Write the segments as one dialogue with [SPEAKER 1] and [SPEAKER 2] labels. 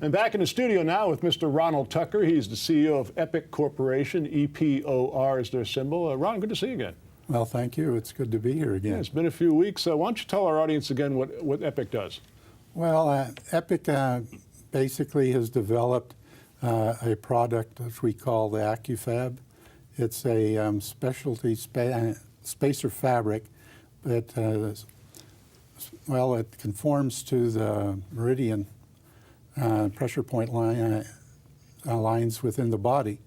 [SPEAKER 1] And back in the studio now with Mr. Ronald Tucker. He's the CEO of Epic Corporation. EPOR is their symbol. Ron, good to see you again.
[SPEAKER 2] Well, thank you. It's good to be here again.
[SPEAKER 1] Yeah, it's been a few weeks. Why don't you tell our audience again what Epic does?
[SPEAKER 2] Well, Epic basically has developed a product which we call the AccuFab. It's a specialty spacer fabric that, well, it conforms to the meridian pressure point lines within the body.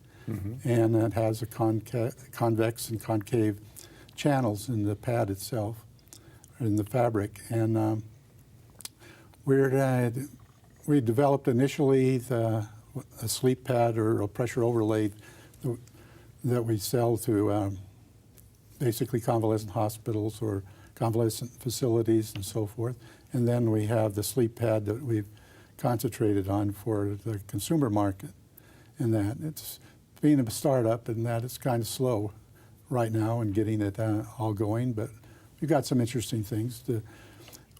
[SPEAKER 2] And it has a convex and concave channels in the pad itself, in the fabric. And we developed initially a sleep pad or a pressure overlay that we sell to basically convalescent hospitals or convalescent facilities and so forth. And then we have the sleep pad that we've concentrated on for the consumer market. And that it's being a startup and that it's kind of slow right now in getting it all going, but we've got some interesting things.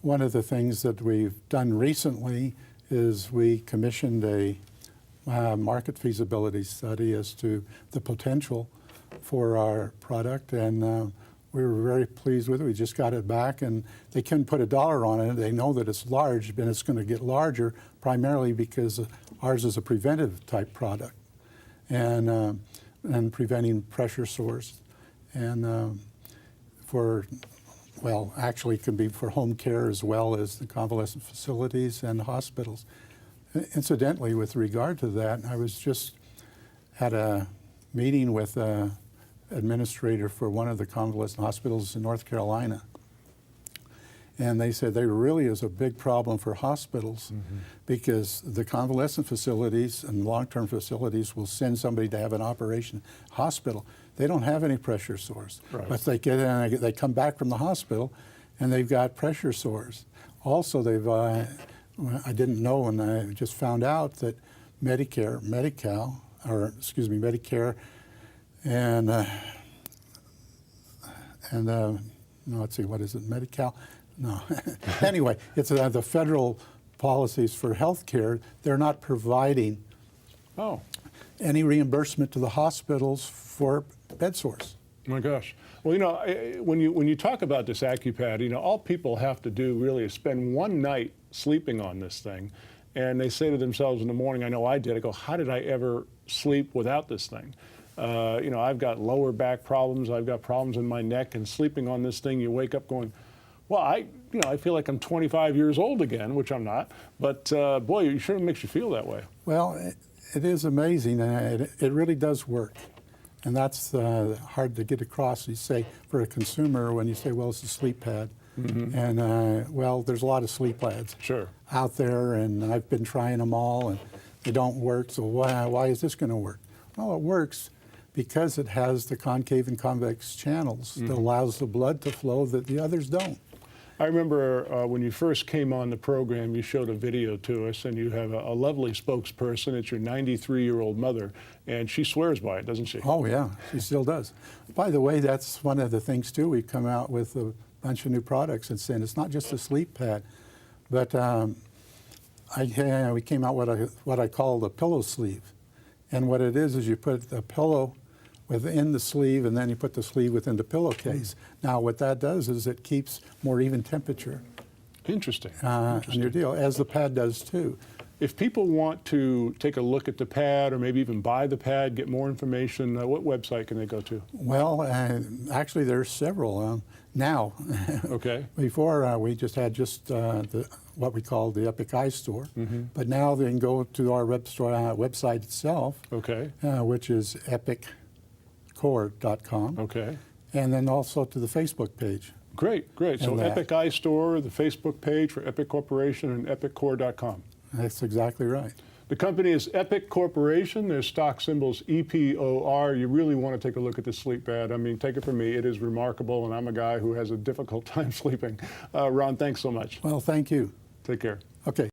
[SPEAKER 2] One of the things that we've done recently is we commissioned a market feasibility study as to the potential for our product, and we were very pleased with it. We just got it back, and they couldn't put a dollar on it. They know that it's large, and it's going to get larger primarily because ours is a preventive type product and preventing pressure sores. And well, actually it can be for home care as well as the convalescent facilities and hospitals. Incidentally, with regard to that, I was just had a meeting with an administrator for one of the convalescent hospitals in North Carolina. And they said there really is a big problem for hospitals because the convalescent facilities and long-term facilities will send somebody to have an operation. Hospital, they don't have any pressure sores. Right. But they get in, they come back from the hospital and they've got pressure sores. Also, they've, I didn't know and I just found out that Medicare and no, let's see, what is it, Medi-Cal? No. Anyway, it's the federal policies for health care. They're not providing any reimbursement to the hospitals for bed sores.
[SPEAKER 1] Oh my gosh. Well, you know, when you talk about this AccuPad, you know, all people have to do really is spend one night sleeping on this thing, and they say to themselves in the morning, I know I did, I go, how did I ever sleep without this thing? You know, I've got lower back problems, I've got problems in my neck, and sleeping on this thing, you wake up going, well, I feel like I'm 25 years old again, which I'm not, but boy, it sure makes you feel that way.
[SPEAKER 2] Well, it is amazing, and it really does work. And that's hard to get across. You say, for a consumer, when you say, well, it's a sleep pad. And, well, there's a lot of sleep pads out there, and I've been trying them all, and they don't work, so why is this going to work? Well, it works because it has the concave and convex channels that allows the blood to flow that the others don't.
[SPEAKER 1] I remember when you first came on the program, you showed a video to us, and you have a lovely spokesperson. It's your 93-year-old mother, and she swears by it, doesn't she?
[SPEAKER 2] Oh, yeah, she still does. By the way, that's one of the things, too. We've come out with a bunch of new products and saying it's not just a sleep pad, but we came out with what I call the pillow sleeve. And what it is you put the pillow within the sleeve, and then you put the sleeve within the pillowcase. Now, what that does is it keeps more even temperature.
[SPEAKER 1] Interesting.
[SPEAKER 2] On your deal, as the pad does too.
[SPEAKER 1] If people want to take a look at the pad, or maybe even buy the pad, get more information, what website can they go to?
[SPEAKER 2] Well, actually, there's several now.
[SPEAKER 1] Okay.
[SPEAKER 2] Before, we just had what we call the Epic iStore, but now they can go to our website itself, which is epiccore.com.
[SPEAKER 1] Okay.
[SPEAKER 2] And then also to the Facebook page.
[SPEAKER 1] Great, great. So Epic iStore, the Facebook page for Epic Corporation, and epiccore.com.
[SPEAKER 2] That's exactly right.
[SPEAKER 1] The company is Epic Corporation. Their stock symbol's EPOR. You really want to take a look at this sleep pad. I mean, take it from me, it is remarkable, and I'm a guy who has a difficult time sleeping. Ron, thanks so much.
[SPEAKER 2] Well, thank you.
[SPEAKER 1] Take care.
[SPEAKER 2] Okay.